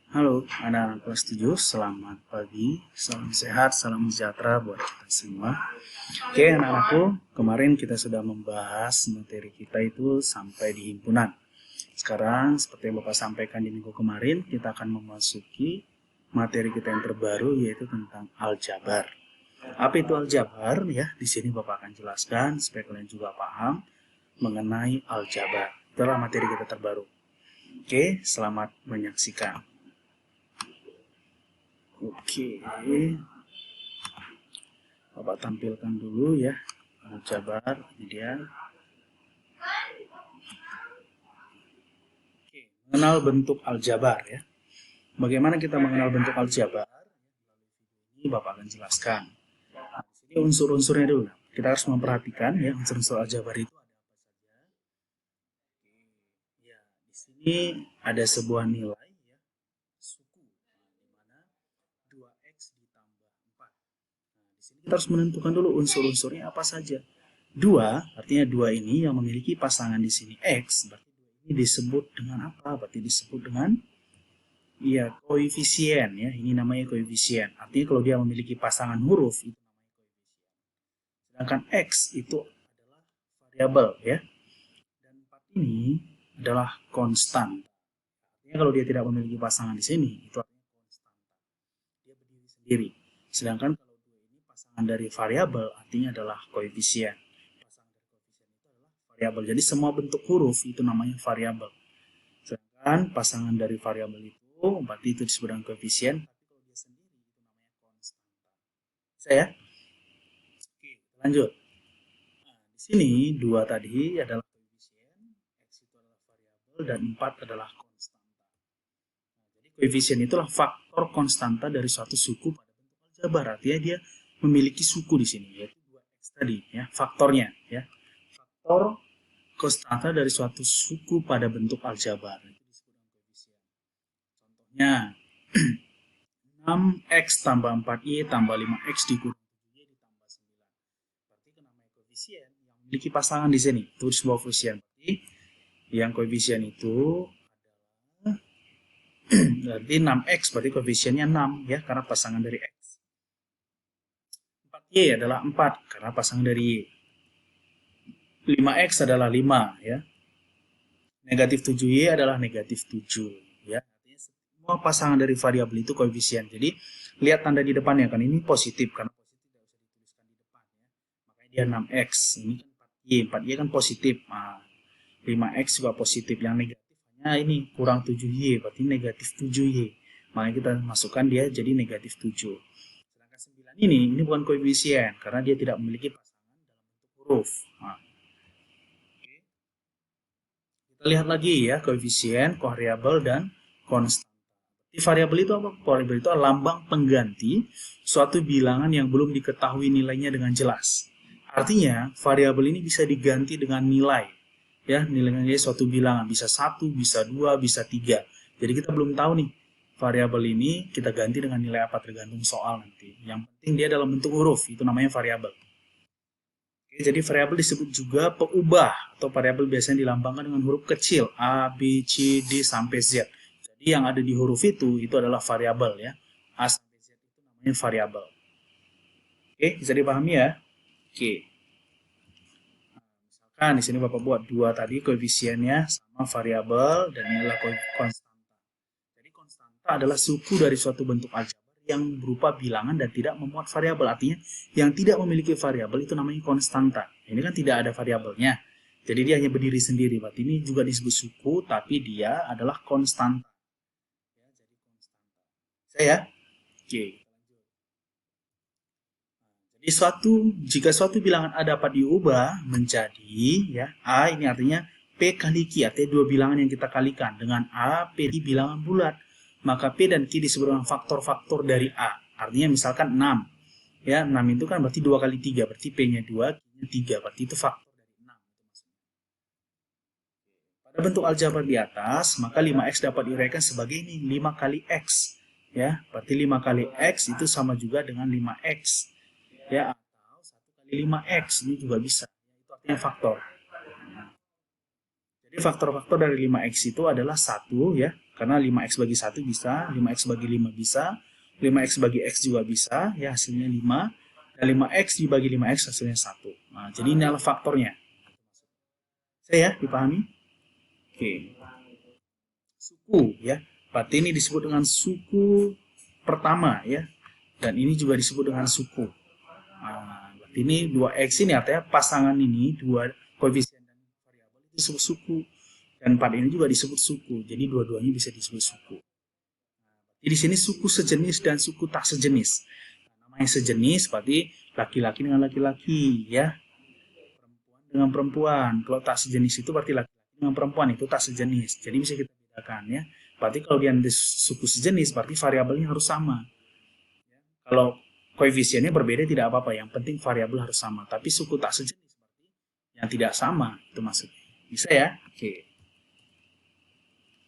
Halo anak-anak kelas 7, selamat pagi, salam sehat, salam sejahtera buat kita semua. Oke anak-anakku, kemarin kita sudah membahas materi kita itu sampai di himpunan. Sekarang seperti yang Bapak sampaikan di minggu kemarin, kita akan memasuki materi kita yang terbaru yaitu tentang aljabar. Apa itu aljabar ya? Di sini Bapak akan jelaskan supaya kalian juga paham mengenai aljabar. Itulah materi kita terbaru. Oke, selamat menyaksikan. Oke, Bapak tampilkan dulu ya aljabar, ini dia. Oke, mengenal bentuk aljabar ya. Bagaimana kita mengenal bentuk aljabar? Ini Bapak akan jelaskan. Nah, di sini unsur-unsurnya dulu. Kita harus memperhatikan ya unsur-unsur aljabar itu ada apa saja. Ya, di sini ada sebuah nilai ya, suku, di mana 2x ditambah 4. Nah, di sini kita harus menentukan dulu unsur-unsurnya apa saja. 2, artinya 2 ini yang memiliki pasangan di sini X, berarti 2 ini disebut dengan apa? Berarti disebut dengan ya koefisien ya. Ini namanya koefisien. Artinya kalau dia memiliki pasangan huruf itu namanya koefisien. Sedangkan X itu adalah variabel ya. Dan 4 ini adalah konstan. Artinya kalau dia tidak memiliki pasangan di sini itu artinya konstanta. Dia berdiri sendiri. Sedangkan kalau 2 ini pasangan dari variabel artinya adalah koefisien. Variabel. Jadi semua bentuk huruf itu namanya variabel. Sedangkan pasangan dari variabel itu berarti itu disebut dengan koefisien. Tapi kalau dia sendiri itu namanya konstanta. Bisa ya? Oke, lanjut. Nah, di sini 2 tadi adalah koefisien, X itu adalah variabel, dan 4 adalah konstanta. Nah, jadi koefisien itulah faktor konstanta dari suatu suku pada bentuk aljabar. Artinya dia memiliki suku di sini, yaitu 2x tadi, ya, faktornya. Ya. Faktor konstanta dari suatu suku pada bentuk aljabar. Itu disebut dengan koefisien. Contohnya, 6x tambah 4y tambah 5x dikurang 7y ditambah 9. Berarti itu namanya koefisien yang memiliki pasangan di sini. Itu sebuah koefisien. Berarti yang koefisien itu adalah berarti 6x, berarti koefisiennya 6 ya, karena pasangan dari x. 4y adalah 4 karena pasangan dari y. 5x adalah 5 ya. Negatif 7y adalah negatif 7 ya. Artinya semua pasangan dari variabel itu koefisien. Jadi lihat tanda di depannya kan, ini positif karena positif tidak usah dituliskan di depan ya. Makanya dia 6x. Ini kan 4y, 4y kan positif. Nah, 5x juga positif. Yang negatif hanya ini kurang 7y, berarti negatif 7y. Makanya kita masukkan dia jadi negatif 7. Sedangkan 9 ini bukan koefisien karena dia tidak memiliki pasangan dalam bentuk huruf. Nah, kita lihat lagi ya koefisien, variabel, dan konstan. Di variabel itu apa? Variabel itu lambang pengganti suatu bilangan yang belum diketahui nilainya dengan jelas. Artinya variabel ini bisa diganti dengan nilai. Ya, nilainya suatu bilangan bisa 1, bisa 2, bisa 3. Jadi kita belum tahu nih variabel ini kita ganti dengan nilai apa tergantung soal nanti. Yang penting dia dalam bentuk huruf, itu namanya variabel. Oke, jadi variabel disebut juga peubah atau variabel biasanya dilambangkan dengan huruf kecil A, B, C, D sampai Z. Jadi yang ada di huruf itu adalah variabel ya. A sampai Z itu namanya variabel. Oke, bisa dipahami ya? Oke. Nah, misalkan di sini Bapak buat 2 tadi koefisiennya sama variabel dan ini adalah konstanta. Jadi konstanta adalah suku dari suatu bentuk aljabar yang berupa bilangan dan tidak memuat variabel. Artinya yang tidak memiliki variabel itu namanya konstanta. Ini kan tidak ada variabelnya. Jadi dia hanya berdiri sendiri. Berarti ini juga disebut suku, tapi dia adalah konstanta. Ya, jadi konstanta. Saya? Oke. Jadi jika suatu bilangan A dapat diubah menjadi ya A, ini artinya P kali Q, artinya dua bilangan yang kita kalikan dengan A, P di bilangan bulat. Maka P dan Q disebut dengan faktor-faktor dari A. Artinya misalkan 6. Ya, 6 itu kan berarti 2 kali 3, berarti P-nya 2, Q-nya 3, berarti itu faktor dari 6. Pada bentuk aljabar di atas, maka 5x dapat diuraikan sebagai ini 5 kali X. Ya, berarti 5 kali X itu sama juga dengan 5x. Ya, atau 1 kali 5x ini juga bisa. Itu artinya faktor. Jadi Jadi faktor-faktor dari 5x itu adalah 1 ya, karena 5x bagi 1 bisa, 5x bagi 5 bisa, 5x bagi x juga bisa, ya hasilnya 5, dan 5x dibagi 5x hasilnya 1. Nah, jadi ini adalah faktornya. Saya ya, dipahami? Oke. Suku ya, berarti ini disebut dengan suku pertama ya, dan ini juga disebut dengan suku. Nah, berarti ini 2x ini artinya pasangan ini, dua koefisien dan variabel itu disebut suku. Dan 4 ini juga disebut suku. Jadi dua-duanya bisa disebut suku. Jadi di sini suku sejenis dan suku tak sejenis. Namanya sejenis berarti laki-laki dengan laki-laki ya. Perempuan dengan perempuan. Kalau tak sejenis itu berarti laki-laki dengan perempuan, itu tak sejenis. Jadi bisa kita bedakan ya. Berarti kalau dia ada suku sejenis berarti variabelnya harus sama. Kalau koefisiennya berbeda tidak apa-apa, yang penting variabel harus sama. Tapi suku tak sejenis berarti yang tidak sama, itu maksudnya. Bisa ya? Oke.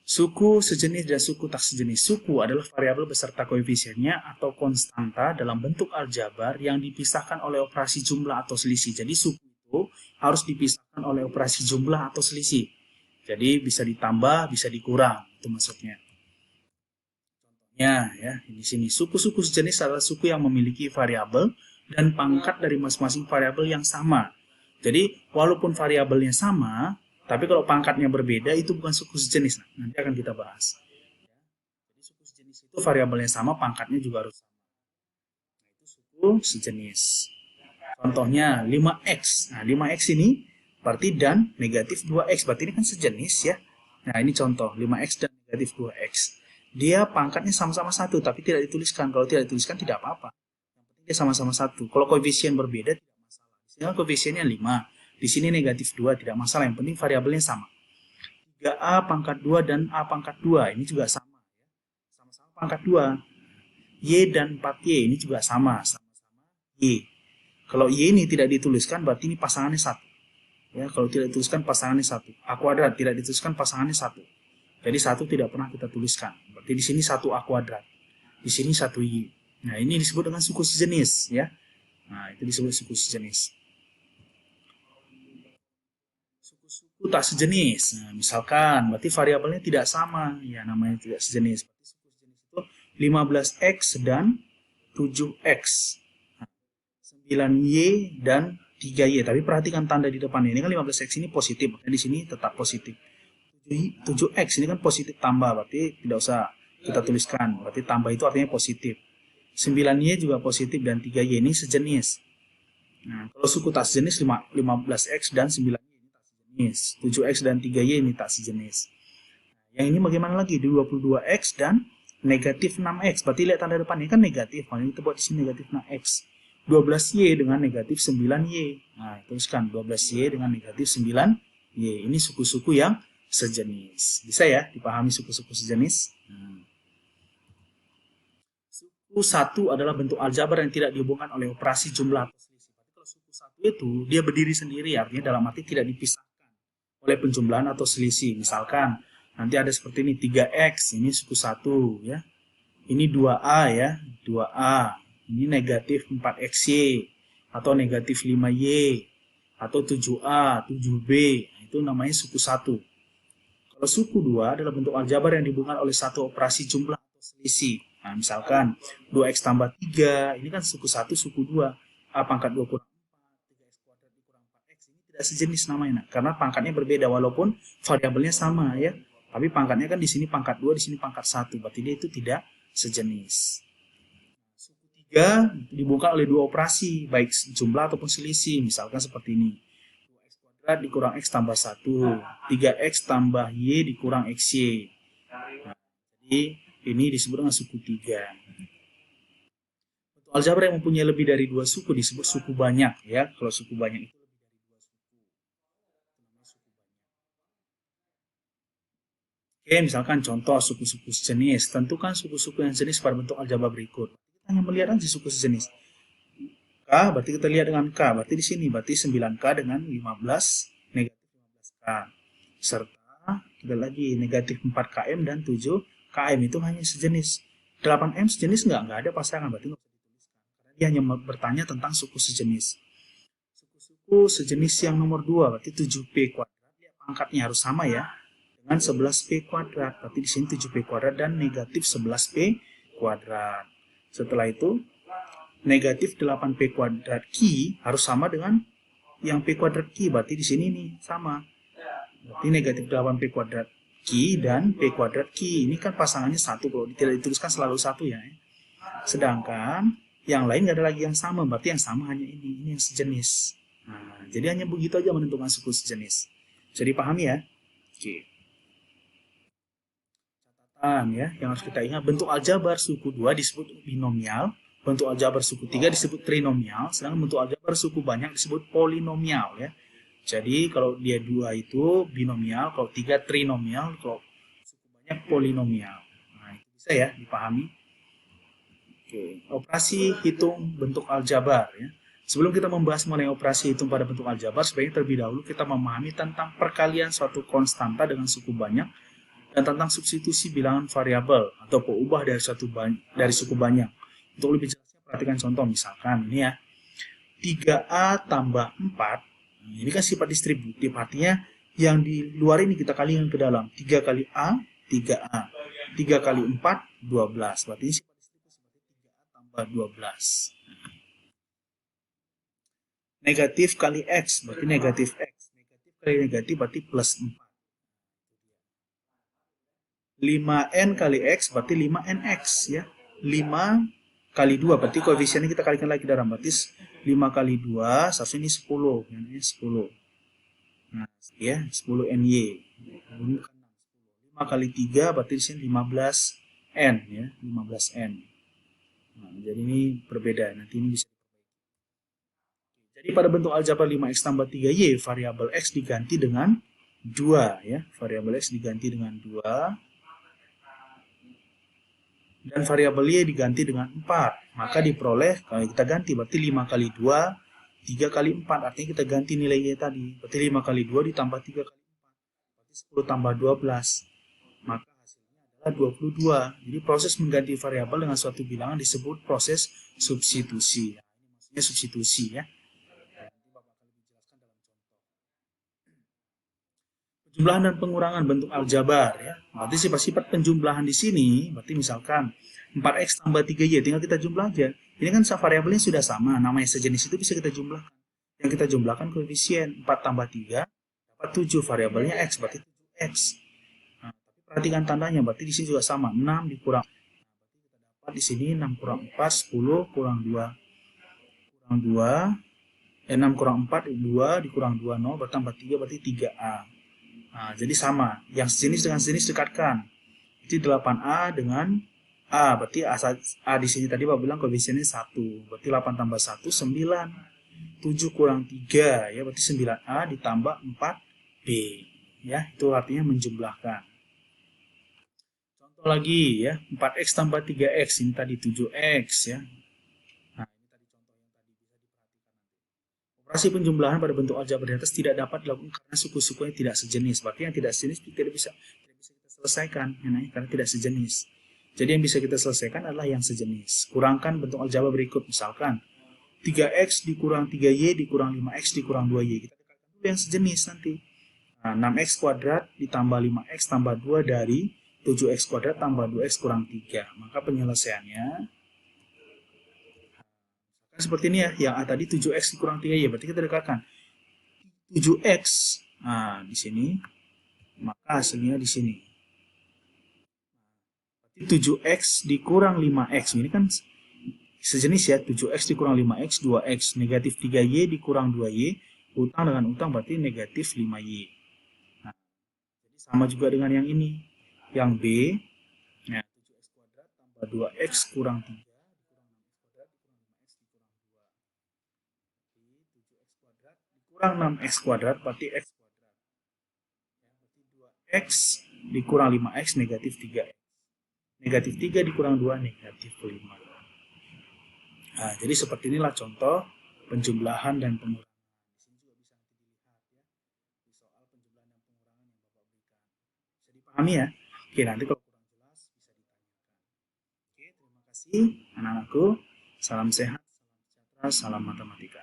Suku sejenis dan suku tak sejenis. Suku adalah variabel beserta koefisiennya atau konstanta dalam bentuk aljabar yang dipisahkan oleh operasi jumlah atau selisih. Jadi suku itu harus dipisahkan oleh operasi jumlah atau selisih. Jadi bisa ditambah, bisa dikurang, itu maksudnya. Contohnya ya, di sini suku-suku sejenis adalah suku yang memiliki variabel dan pangkat dari masing-masing variabel yang sama. Jadi walaupun variabelnya sama, tapi kalau pangkatnya berbeda, itu bukan suku sejenis. Nah, nanti akan kita bahas. Jadi suku sejenis itu variabelnya sama, pangkatnya juga harus sama. Nah, itu suku sejenis. Contohnya 5x. Nah, 5x ini berarti dan negatif 2x. Berarti ini kan sejenis ya. Nah, ini contoh 5x dan negatif 2x. Dia pangkatnya sama-sama 1, tapi tidak dituliskan. Kalau tidak dituliskan tidak apa-apa. Yang penting dia sama-sama 1. Kalau koefisien berbeda tidak masalah. Di sini koefisiennya 5. Di sini negatif 2, tidak masalah. Yang penting variabelnya sama. 3A pangkat 2 dan A pangkat 2. Ini juga sama. Sama-sama pangkat 2. Y dan 4Y. Ini juga sama. Sama-sama Y. Kalau Y ini tidak dituliskan, berarti ini pasangannya 1. Ya, kalau tidak dituliskan pasangannya 1. A kuadrat tidak dituliskan pasangannya 1. Jadi 1 tidak pernah kita tuliskan. Berarti di sini 1 A kuadrat. Di sini 1 Y. Nah, ini disebut dengan suku sejenis. Ya. Nah, itu disebut suku sejenis. Suku tak sejenis. Nah, misalkan berarti variabelnya tidak sama, ya namanya tidak sejenis. Berarti suku sejenis itu 15x dan 7x. Nah, 9y dan 3y. Tapi perhatikan tanda di depan ini kan 15x ini positif, makanya di sini tetap positif. 7x ini kan positif tambah, berarti tidak usah kita tuliskan. Berarti tambah itu artinya positif. 9y juga positif dan 3y ini sejenis. Nah, kalau suku tak sejenis 15x dan 9y 7x dan 3y ini tak sejenis. Yang ini bagaimana lagi? 22x dan negatif 6x. Berarti lihat tanda depannya kan negatif. Makanya kita buat di sini negatif 6x. 12y dengan negatif 9y. Nah, teruskan 12y dengan negatif 9y. Ini suku-suku yang sejenis. Bisa ya dipahami suku-suku sejenis? Suku 1 adalah bentuk aljabar yang tidak dihubungkan oleh operasi jumlah atau selisih. Kalau suku 1 itu dia berdiri sendiri, artinya dalam arti tidak dipisah oleh penjumlahan atau selisih. Misalkan nanti ada seperti ini 3x, ini suku 1 ya. Ini 2a ya, 2a. Ini negatif 4xy atau negatif 5y atau 7a, 7b. Itu namanya suku 1. Kalau suku 2 adalah bentuk aljabar yang dihubungkan oleh satu operasi jumlah atau selisih. Nah, misalkan 2x tambah 3, ini kan suku 1, suku 2. A pangkat 2 kurang sejenis namanya, karena pangkatnya berbeda walaupun variabelnya sama ya, tapi pangkatnya kan di sini pangkat 2, di sini pangkat 1, berarti dia itu tidak sejenis. Suku 3 dibungkam oleh dua operasi, baik jumlah ataupun selisih, misalkan seperti ini. 2x kuadrat dikurang x tambah 1, 3x tambah y dikurang xy. Nah, jadi ini disebut dengan suku 3. Untuk aljabar yang mempunyai lebih dari 2 suku disebut suku banyak ya. Kalau suku banyak itu Oke, misalkan contoh suku-suku sejenis. Tentukan suku-suku yang sejenis pada bentuk aljabar berikut. Kita hanya melihat aja suku sejenis. K, berarti kita lihat dengan K. Berarti di sini, berarti 9K dengan 15, negatif 15K. Serta, kita lagi, negatif 4KM dan 7KM itu hanya sejenis. 8M sejenis nggak ada pasangan, berarti nggak usah dituliskan. Karena dia hanya bertanya tentang suku sejenis. Suku-suku sejenis yang nomor 2, berarti 7P kuadrat. pangkatnya harus sama ya, dengan 11P kuadrat. Berarti di sini 7P kuadrat dan negatif 11P kuadrat. Setelah itu, negatif 8P kuadrat Q harus sama dengan yang P kuadrat Q. Berarti di sini nih, sama. Berarti negatif 8P kuadrat Q dan P kuadrat Q. Ini kan pasangannya satu, kalau tidak dituliskan selalu satu ya. Sedangkan yang lain nggak ada lagi yang sama, berarti yang sama hanya ini yang sejenis. Nah, jadi hanya begitu aja menentukan suku sejenis. Bisa dipahami ya? Oke. Catatan ya, yang harus kita ingat, bentuk aljabar suku 2 disebut binomial, bentuk aljabar suku 3 disebut trinomial, sedangkan bentuk aljabar suku banyak disebut polinomial ya. Jadi kalau dia 2 itu binomial, kalau 3 trinomial, kalau suku banyak polinomial. Nah, itu bisa ya dipahami. Oke, operasi hitung bentuk aljabar ya. Sebelum kita membahas mengenai operasi hitung pada bentuk aljabar, sebaiknya terlebih dahulu kita memahami tentang perkalian suatu konstanta dengan suku banyak dan tentang substitusi bilangan variabel atau peubah dari suku banyak. Untuk lebih jelasnya perhatikan contoh, misalkan ini ya. 3A tambah 4, ini kan sifat distributif, artinya yang di luar ini kita kalikan ke dalam. 3 kali A, 3A. 3 kali 4, 12. Berarti ini sifat distributif seperti 3A tambah 12. Negatif kali X, berarti negatif X. Negatif kali negatif berarti plus 4. 5N kali X berarti 5NX ya. 5 kali 2 berarti koefisiennya kita kalikan lagi dalam, berarti 5 kali 2 seharusnya ini 10, ini 10. Nah, ya, 10 NY. 5 kali 3 berarti di sini 15N ya, 15N. Nah, jadi ini berbeda, nanti ini bisa. Jadi pada bentuk aljabar 5X tambah 3Y, variabel X diganti dengan 2 ya, variabel X diganti dengan 2. Dan variabel Y diganti dengan 4. Maka diperoleh, kalau kita ganti, berarti 5 kali 2, 3 kali 4. Artinya kita ganti nilai Y tadi. Berarti 5 kali 2 ditambah 3 kali 4. Berarti 10 tambah 12. Maka hasilnya adalah 22. Jadi proses mengganti variabel dengan suatu bilangan disebut proses substitusi. Ini maksudnya substitusi ya. Penjumlahan dan pengurangan bentuk aljabar ya. Berarti sifat-sifat penjumlahan di sini, berarti misalkan 4X tambah 3Y, tinggal kita jumlah aja. Ini kan variabelnya sudah sama, namanya sejenis itu bisa kita jumlahkan. Yang kita jumlahkan koefisien 4 tambah 3 dapat 7, variabelnya X berarti 7X. Nah, tapi perhatikan tandanya, berarti di sini juga sama, 6 dikurang. Berarti kita dapat di sini 6 kurang 4, 10 kurang 2. Kurang 2, 6 kurang 4, 2 dikurang 2, 0, bertambah 3 berarti 3A. Nah, jadi sama, yang sejenis dengan sejenis dekatkan. Jadi 8A dengan A, berarti A di sini tadi Pak bilang koefisiennya 1, berarti 8 tambah 1, 9. 7 kurang 3, ya berarti 9A ditambah 4B. Ya, itu artinya menjumlahkan. Contoh lagi ya, 4X tambah 3X, ini tadi 7X ya. Operasi penjumlahan pada bentuk aljabar di atas tidak dapat dilakukan karena suku-sukunya tidak sejenis. Berarti yang tidak sejenis tidak bisa kita selesaikan, karena tidak sejenis. Jadi yang bisa kita selesaikan adalah yang sejenis. Kurangkan bentuk aljabar berikut, misalkan 3X dikurang 3Y dikurang 5X dikurang 2Y. Kita dekatkan dulu yang sejenis nanti. Nah, 6X kuadrat ditambah 5X tambah 2 dari 7X kuadrat tambah 2X kurang 3. Maka penyelesaiannya seperti ini ya, yang A tadi 7X dikurang 3Y, berarti kita dekatkan 7X, nah di sini, maka hasilnya di sini. Berarti 7X dikurang 5X, ini kan sejenis ya, 7X dikurang 5X, 2X, negatif 3Y dikurang 2Y, utang dengan utang berarti negatif 5Y. Nah, jadi sama juga dengan yang ini, yang B, nah 7X kuadrat tambah 2X kurang 3. Kurang 6X kuadrat berarti X kuadrat. Berarti 2X dikurang 5X negatif 3X. Negatif 3 dikurang 2 negatif 5. Nah, jadi seperti inilah contoh penjumlahan dan pengurangan. Di sini juga bisa nanti dilihat ya, di soal penjumlahan dan pengurangan yang Bapak berikan. Bisa dipahami ya? Oke, nanti kalau kurang jelas bisa ditanyakan. Oke, terima kasih anak-anakku. Salam sehat, salam sejahtera, salam matematika.